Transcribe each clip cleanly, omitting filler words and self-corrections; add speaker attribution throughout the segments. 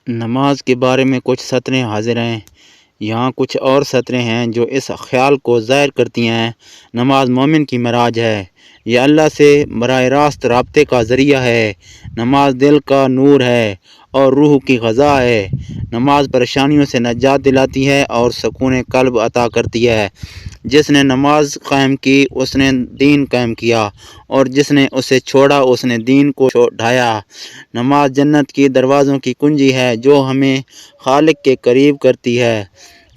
Speaker 1: نماز کے بارے میں کچھ سطریں حاضر ہیں، یہاں کچھ اور سطریں ہیں جو اس خیال کو ظاہر کرتی ہیں۔ نماز مومن کی معراج ہے، یہ اللہ سے براہ راست رابطے کا ذریعہ ہے۔ نماز دل کا نور ہے اور روح کی غذا ہے۔ نماز پریشانیوں سے نجات دلاتی ہے اور سکون قلب عطا کرتی ہے۔ جس نے نماز قائم کی اس نے دین قائم کیا، اور جس نے اسے چھوڑا اس نے دین کو ڈھایا۔ نماز جنت کی دروازوں کی کنجی ہے جو ہمیں خالق کے قریب کرتی ہے۔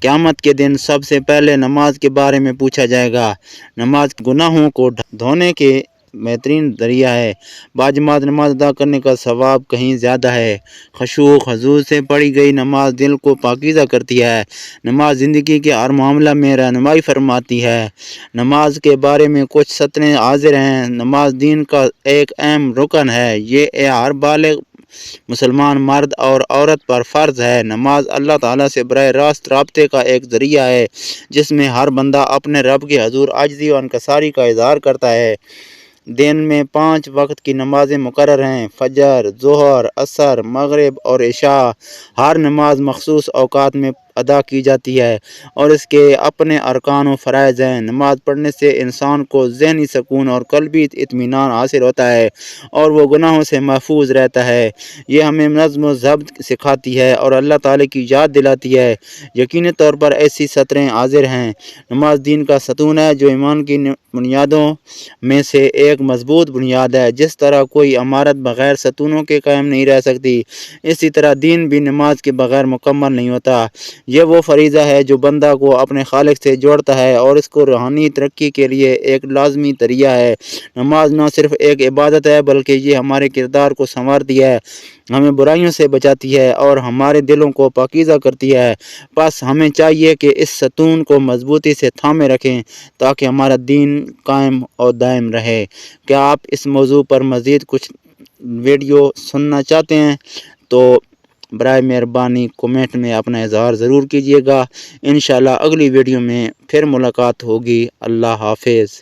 Speaker 1: قیامت کے دن سب سے پہلے نماز کے بارے میں پوچھا جائے گا۔ نماز گناہوں کو دھونے کے بہترین ذریعہ ہے۔ باجماعت نماز ادا کرنے کا ثواب کہیں زیادہ ہے۔ خشوع و خضوع سے پڑھی گئی نماز دل کو پاکیزہ کرتی ہے۔ نماز زندگی کے ہر معاملہ میں رہنمائی فرماتی ہے۔ نماز کے بارے میں کچھ سطریں حاضر ہیں۔ نماز دین کا ایک اہم رکن ہے، یہ ہر بالغ مسلمان مرد اور عورت پر فرض ہے۔ نماز اللہ تعالیٰ سے براہ راست رابطے کا ایک ذریعہ ہے جس میں ہر بندہ اپنے رب کے حضور عاجزی و انکساری کا اظہار کرتا ہے۔ دن میں 5 وقت کی نمازیں مقرر ہیں، فجر، ظہر، عصر، مغرب اور عشاء۔ ہر نماز مخصوص اوقات میں ادا کی جاتی ہے اور اس کے اپنے ارکان و فرائض ہیں۔ نماز پڑھنے سے انسان کو ذہنی سکون اور قلبی اطمینان حاصل ہوتا ہے اور وہ گناہوں سے محفوظ رہتا ہے۔ یہ ہمیں نظم و ضبط سکھاتی ہے اور اللہ تعالیٰ کی یاد دلاتی ہے۔ یقینی طور پر ایسی سطریں حاضر ہیں۔ نماز دین کا ستون ہے جو ایمان کی بنیادوں میں سے ایک مضبوط بنیاد ہے۔ جس طرح کوئی عمارت بغیر ستونوں کے قائم نہیں رہ سکتی، اسی طرح دین بھی نماز کے بغیر مکمل نہیں ہوتا۔ یہ وہ فریضہ ہے جو بندہ کو اپنے خالق سے جوڑتا ہے اور اس کو روحانی ترقی کے لیے ایک لازمی ذریعہ ہے۔ نماز نہ صرف ایک عبادت ہے بلکہ یہ ہمارے کردار کو سنوارتی ہے، ہمیں برائیوں سے بچاتی ہے اور ہمارے دلوں کو پاکیزہ کرتی ہے۔ بس ہمیں چاہیے کہ اس ستون کو مضبوطی سے تھامے رکھیں تاکہ ہمارا دین قائم اور دائم رہے۔ کیا آپ اس موضوع پر مزید کچھ ویڈیو سننا چاہتے ہیں تو برائے مہربانی کومنٹ میں اپنا اظہار ضرور کیجیے گا۔ انشاءاللہ اگلی ویڈیو میں پھر ملاقات ہوگی۔ اللہ حافظ۔